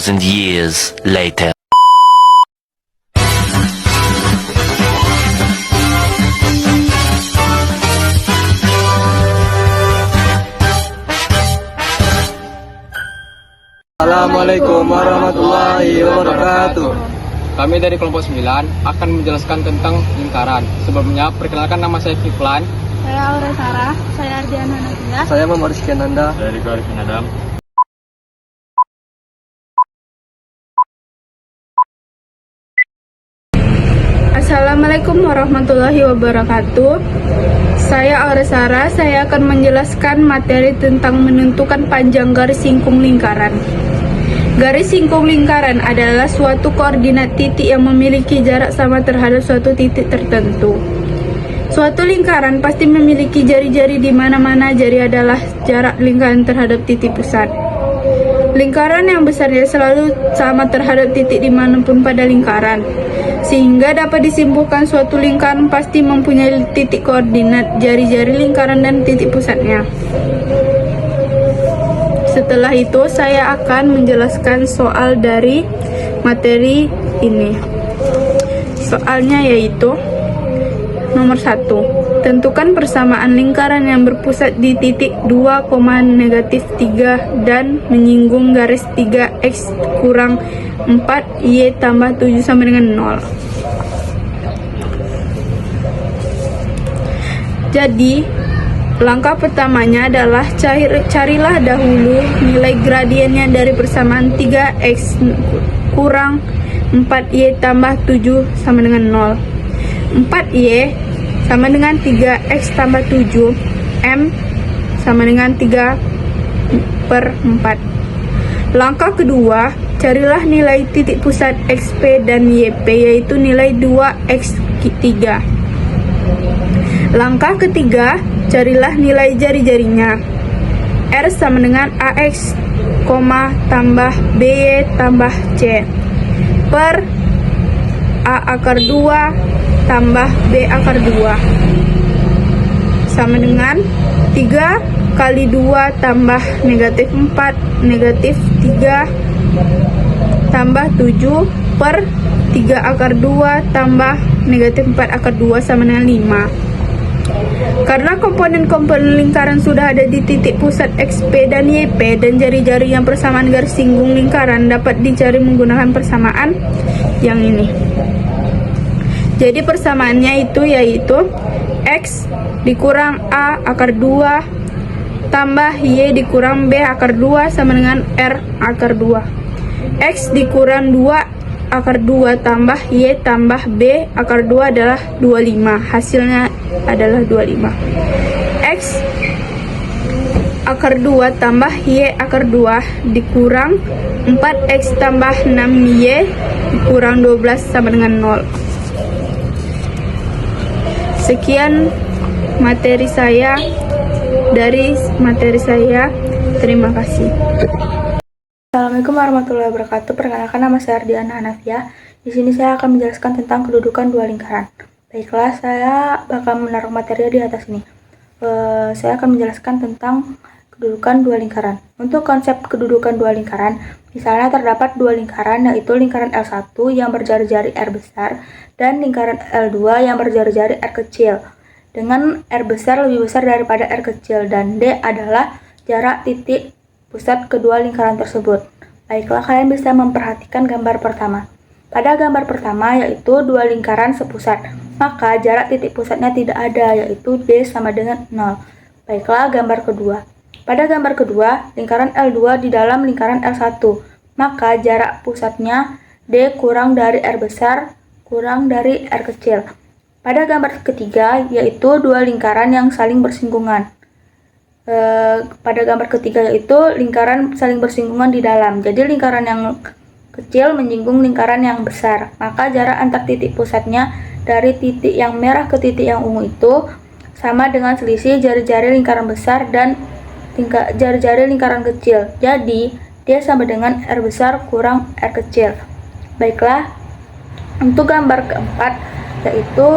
2,000 years later. Assalamualaikum warahmatullahi wabarakatuh. Kami dari kelompok 9 akan menjelaskan tentang lingkaran. Sebelumnya, perkenalkan nama saya Kiflan. Saya Aura Sarah, saya Ardiana Nadia. Saya Muhammad Rizky Ananda. Dari Arifin Adam. Assalamualaikum warahmatullahi wabarakatuh. Saya Aura Sarah, saya akan menjelaskan materi tentang menentukan panjang garis singkung lingkaran. Garis singkung lingkaran adalah suatu koordinat titik yang memiliki jarak sama terhadap suatu titik tertentu. Suatu lingkaran pasti memiliki jari-jari di mana-mana jari adalah jarak lingkaran terhadap titik pusat. Lingkaran yang besarnya selalu sama terhadap titik dimanapun pada lingkaran, sehingga dapat disimpulkan suatu lingkaran pasti mempunyai titik koordinat jari-jari lingkaran dan titik pusatnya. Setelah itu saya akan menjelaskan soal dari materi ini. Soalnya yaitu nomor 1. Tentukan persamaan lingkaran yang berpusat di titik 2,-3 dan menyinggung garis 3x kurang 4y tambah 7 sama dengan 0. Jadi, langkah pertamanya adalah carilah dahulu nilai gradiennya dari persamaan 3x kurang 4y tambah 7 sama dengan 0. 4y sama dengan 3x tambah 7, m sama dengan 3/4. Langkah kedua, carilah nilai titik pusat xp dan yp, yaitu nilai 2x3. Langkah ketiga, carilah nilai jari-jarinya. R sama dengan AX, tambah BY tambah C per A akar 2 tambah B akar 2 sama dengan 3 kali 2 tambah negatif 4 negatif 3 tambah 7 per 3 akar 2 tambah negatif 4 akar 2 sama dengan 5. Karena komponen-komponen lingkaran sudah ada di titik pusat XP dan YP dan jari-jari yang persamaan garis singgung lingkaran dapat dicari menggunakan persamaan yang ini. Jadi persamaannya itu yaitu X dikurang A akar 2 tambah Y dikurang B akar 2 sama dengan R akar 2. X dikurang 2 akar 2 tambah Y tambah B akar 2 adalah 25. Hasilnya adalah 25. X akar 2 tambah Y akar 2 dikurang 4X tambah 6Y dikurang 12 sama dengan 0. Sekian materi saya. Terima kasih. Assalamualaikum warahmatullahi wabarakatuh. Perkenalkan, nama saya Ardiana Nadia. Di sini saya akan menjelaskan tentang kedudukan dua lingkaran. Baiklah, saya bakal menaruh materi di atas ini. Saya akan menjelaskan tentang kedudukan dua lingkaran. Untuk konsep kedudukan dua lingkaran, misalnya terdapat dua lingkaran, yaitu lingkaran L1 yang berjari-jari R besar dan lingkaran L2 yang berjari-jari R kecil, dengan R besar lebih besar daripada R kecil, dan D adalah jarak titik pusat kedua lingkaran tersebut. Baiklah, kalian bisa memperhatikan gambar pertama. Pada gambar pertama, yaitu dua lingkaran sepusat, maka jarak titik pusatnya tidak ada, yaitu D sama dengan 0. Baiklah, gambar kedua. Pada gambar kedua, lingkaran L2 di dalam lingkaran L1, maka jarak pusatnya D kurang dari R besar kurang dari R kecil. Pada gambar ketiga, yaitu dua lingkaran yang saling bersinggungan. Pada gambar ketiga, yaitu lingkaran saling bersinggungan di dalam. Jadi lingkaran yang kecil menyinggung lingkaran yang besar, maka jarak antar titik pusatnya dari titik yang merah ke titik yang ungu itu sama dengan selisih jari-jari lingkaran besar dan jari-jari lingkaran kecil. Jadi dia sama dengan R besar kurang R kecil. Baiklah, untuk gambar keempat, yaitu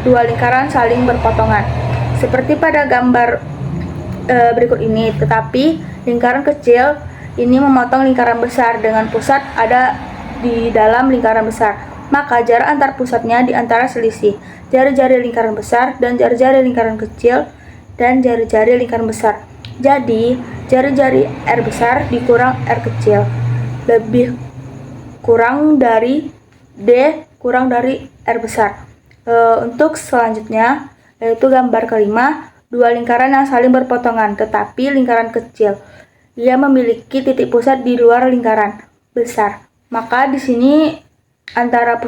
dua lingkaran saling berpotongan seperti pada gambar berikut ini, tetapi lingkaran kecil ini memotong lingkaran besar dengan pusat ada di dalam lingkaran besar. Maka jarak antar pusatnya di antara selisih jari-jari lingkaran besar dan jari-jari lingkaran kecil dan jari-jari lingkaran besar. Jadi, jari-jari R besar dikurang R kecil lebih kurang dari D kurang dari R besar. Untuk selanjutnya, yaitu gambar kelima, dua lingkaran yang saling berpotongan, tetapi lingkaran kecil. Ia memiliki titik pusat di luar lingkaran besar. Maka di sini jarak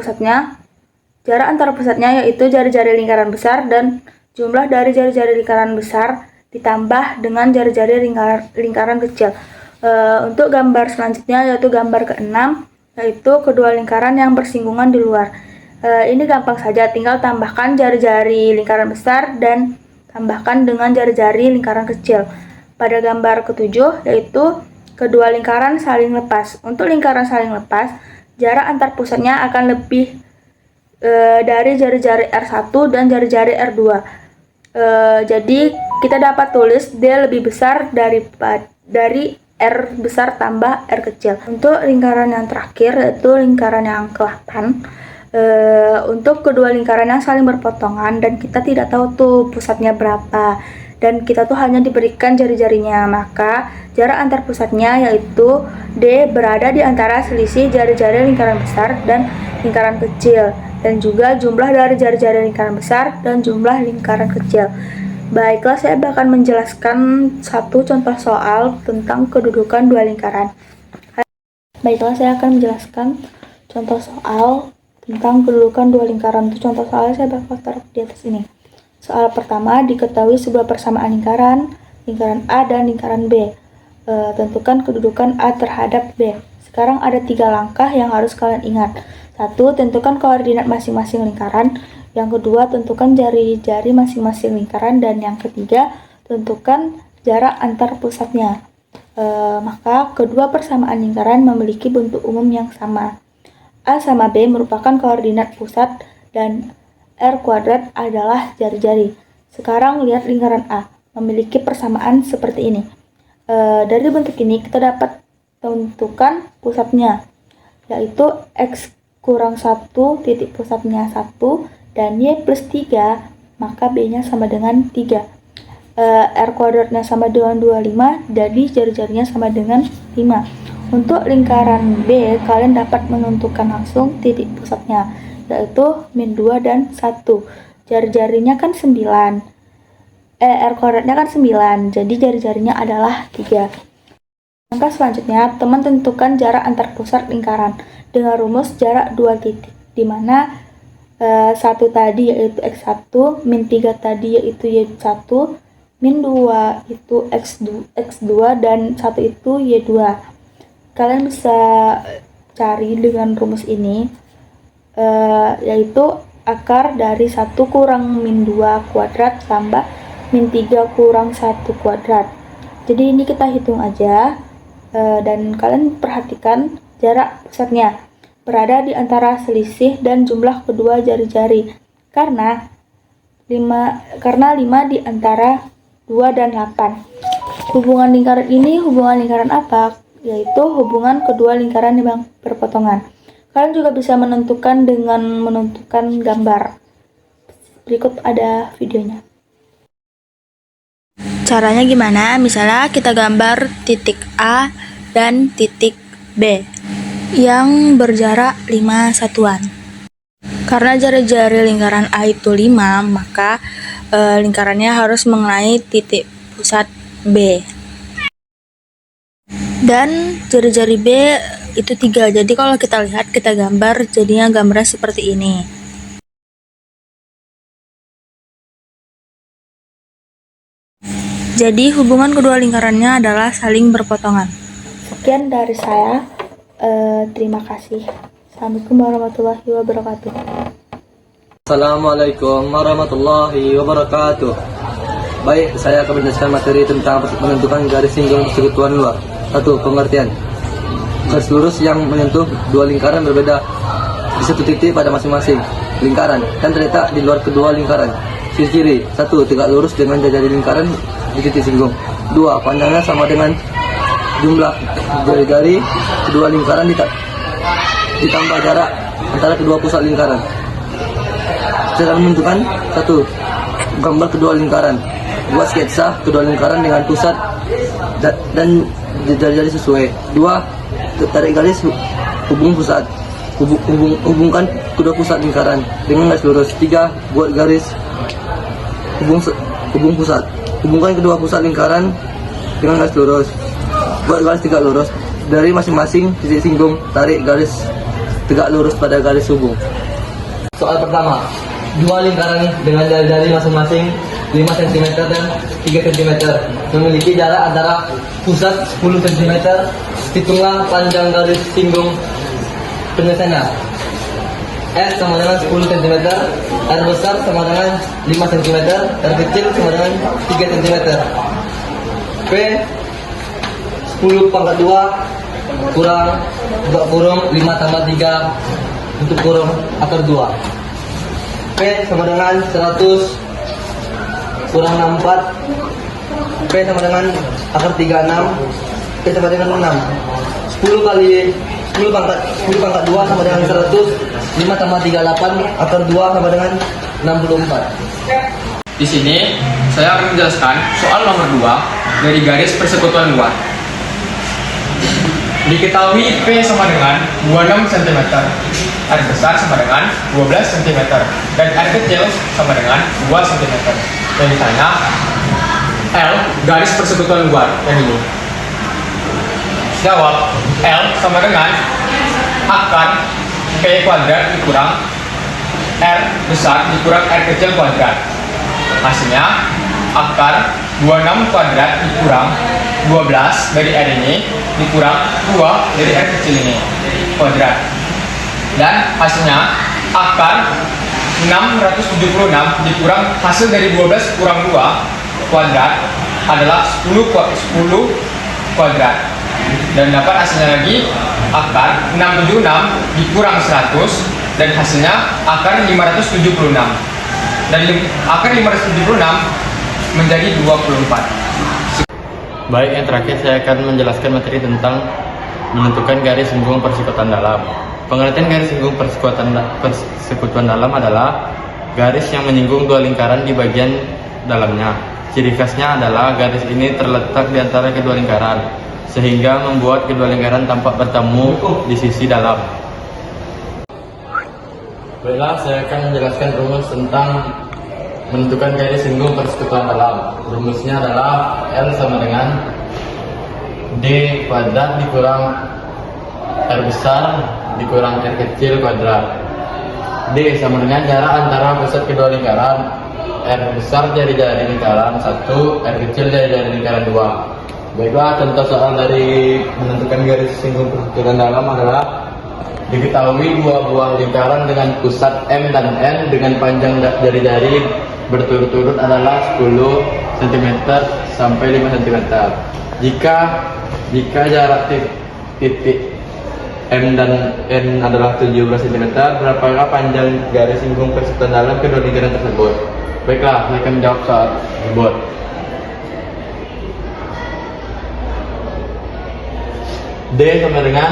antara pusatnya yaitu jari-jari lingkaran besar dan jumlah dari jari-jari lingkaran besar ditambah dengan jari-jari lingkaran kecil. Untuk gambar selanjutnya yaitu gambar keenam, yaitu kedua lingkaran yang bersinggungan di luar. Ini gampang saja, tinggal tambahkan jari-jari lingkaran besar dan tambahkan dengan jari-jari lingkaran kecil. Pada gambar ketujuh, yaitu kedua lingkaran saling lepas. Untuk lingkaran saling lepas, jarak antar pusatnya akan lebih dari jari-jari R1 dan jari-jari R2. Jadi kita dapat tulis D lebih besar dari R besar tambah R kecil. Untuk lingkaran yang terakhir, yaitu lingkaran yang ke-8, untuk kedua lingkaran yang saling berpotongan dan kita tidak tahu tuh pusatnya berapa dan kita tuh hanya diberikan jari-jarinya, maka jarak antar pusatnya yaitu D berada di antara selisih jari-jari lingkaran besar dan lingkaran kecil, dan juga jumlah dari jari-jari lingkaran besar dan jumlah lingkaran kecil. Baiklah, saya akan menjelaskan satu contoh soal tentang kedudukan dua lingkaran. Baiklah, saya akan menjelaskan contoh soal tentang kedudukan dua lingkaran. Untuk contoh soalnya saya bakal taruh di atas ini. Soal pertama, diketahui sebuah persamaan lingkaran A dan lingkaran B. Tentukan kedudukan A terhadap B. Sekarang ada 3 langkah yang harus kalian ingat. 1. Tentukan koordinat masing-masing lingkaran. Yang kedua, tentukan jari-jari masing-masing lingkaran. Dan yang ketiga, tentukan jarak antar pusatnya. Maka kedua persamaan lingkaran memiliki bentuk umum yang sama. A sama B merupakan koordinat pusat dan R kuadrat adalah jari-jari. Sekarang lihat lingkaran A memiliki persamaan seperti ini. Dari bentuk ini kita dapat tentukan pusatnya, yaitu X kurang 1 titik pusatnya 1 dan Y plus 3, maka B-nya sama dengan 3. R kuadratnya sama dengan 25, jadi jari-jarinya sama dengan 5. Untuk lingkaran B, kalian dapat menentukan langsung titik pusatnya, yaitu min 2 dan 1. Jari-jarinya kan 9. R kuadratnya kan 9, jadi jari-jarinya adalah 3. Langkah selanjutnya, teman tentukan jarak antar pusat lingkaran dengan rumus jarak 2 titik, di mana 1 tadi yaitu X1, min 3 tadi yaitu Y1, min 2 itu X2, dan 1 itu Y2. Kalian bisa cari dengan rumus ini, yaitu akar dari 1 kurang min 2 kuadrat tambah min 3 kurang 1 kuadrat. Jadi ini kita hitung aja, dan kalian perhatikan jarak pusatnya berada di antara selisih dan jumlah kedua jari-jari, karena 5 di antara 2 dan 8. Hubungan lingkaran ini hubungan lingkaran apa? Yaitu hubungan kedua lingkaran yang berpotongan. Kalian juga bisa menentukan dengan menentukan gambar. Berikut ada videonya. Caranya gimana? Misalnya kita gambar titik A dan titik B yang berjarak 5 satuan. Karena jari-jari lingkaran A itu 5, maka lingkarannya harus mengenai titik pusat B. Dan jari-jari B itu 3. Jadi kalau kita lihat, kita gambar, jadinya gambarnya seperti ini. Jadi hubungan kedua lingkarannya adalah saling berpotongan. Sekian dari saya. Terima kasih. Assalamualaikum warahmatullahi wabarakatuh. Assalamualaikum warahmatullahi wabarakatuh. Baik, saya akan menjelaskan materi tentang menentukan garis singgung persekutuan luar. 1. Pengertian. Garis lurus yang menyentuh dua lingkaran berbeda di satu titik pada masing-masing lingkaran dan terletak di luar kedua lingkaran. Ciri-ciri. 1. Tegak lurus dengan jari lingkaran di titik singgung. 2. Panjangnya sama dengan jumlah jari-jari kedua lingkaran ditambah jarak antara kedua pusat lingkaran. Cara menentukan: 1. Gambar kedua lingkaran. 2. Sketsa kedua lingkaran dengan pusat dan jari-jari sesuai. 2. Tarik garis hubung pusat. Hubungkan kedua pusat lingkaran dengan garis lurus. 3. Buat garis hubung pusat. Hubungkan kedua pusat lingkaran dengan garis lurus. Buat garis tegak lurus dari masing-masing titik singgung. Tarik garis tegak lurus pada garis hubung. Soal pertama, dua lingkaran dengan jari-jari masing-masing 5 cm dan 3 cm memiliki jarak antara pusat 10 cm. Hitunglah panjang garis singgung penyelesaiannya. S sama dengan 10 cm, R besar sama dengan 5 cm, R kecil sama dengan 3 cm. P 10 pangkat 2 kurang buka kurung 5 tambah 3 tutup kurung akar 2. P sama dengan 100 kurang 64. P sama dengan akar 36. P sama dengan 6. 10 kali 10 pangkat 2 sama dengan 100. 5 tambah 38 akar 2 sama dengan 64. Di sini saya akan menjelaskan soal nomor 2 dari garis persekutuan luar. Diketahui P sama dengan 26 cm, R besar sama dengan 12 cm, dan R kecil sama dengan 2 cm. Dan ditanya L garis persekutuan luar yang ini. Jawab, L sama dengan akar P kuadrat dikurang R besar dikurang R kecil kuadrat. Hasilnya akar 26 kuadrat dikurang 12 dari R ini dikurang 2 dari R kecil ini kuadrat. Dan hasilnya akar 676 dikurang hasil dari 12 kurang 2 kuadrat adalah 10 kuadrat. Dan dapat hasilnya lagi akar 676 dikurang 100 dan hasilnya akar 576. Dan akar 576 menjadi 24. Baik, yang terakhir saya akan menjelaskan materi tentang menentukan garis singgung persekutuan dalam. Pengertian garis singgung persekutuan dalam adalah garis yang menyinggung dua lingkaran di bagian dalamnya. Ciri khasnya adalah garis ini terletak di antara kedua lingkaran, sehingga membuat kedua lingkaran tampak bertemu di sisi dalam. Baiklah, saya akan menjelaskan rumus tentang menentukan garis singgung persekutuan dalam. Rumusnya adalah L sama dengan D kuadrat dikurang R besar dikurang R kecil kuadrat. D sama dengan jarak antara pusat kedua lingkaran. R besar jari-jari lingkaran 1, R kecil jari-jari lingkaran 2. Baiklah, contoh soal dari menentukan garis singgung persekutuan dalam adalah diketahui dua buah lingkaran dengan pusat M dan N dengan panjang jari-jari berturut-turut adalah 10 cm sampai 5 cm. Jika jarak titik M dan N adalah 17 cm, berapakah panjang garis singgung persekutuan dalam kedua lingkaran tersebut? Baiklah, saya akan menjawab soal tersebut. D sama dengan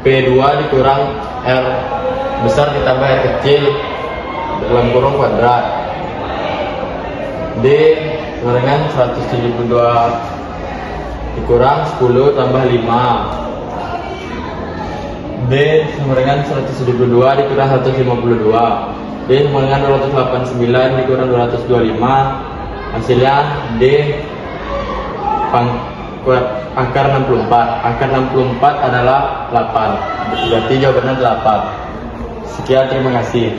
P2 dikurang R besar ditambah R kecil dalam kurung kuadrat. D sama dengan 172 dikurang 10 tambah 5. D sama dengan 172 dikurang 152. D sama dengan 289 dikurang 225. Hasilnya D akar 64. Akar 64 adalah 8. Berarti jawabannya 8. Sekian, terima kasih.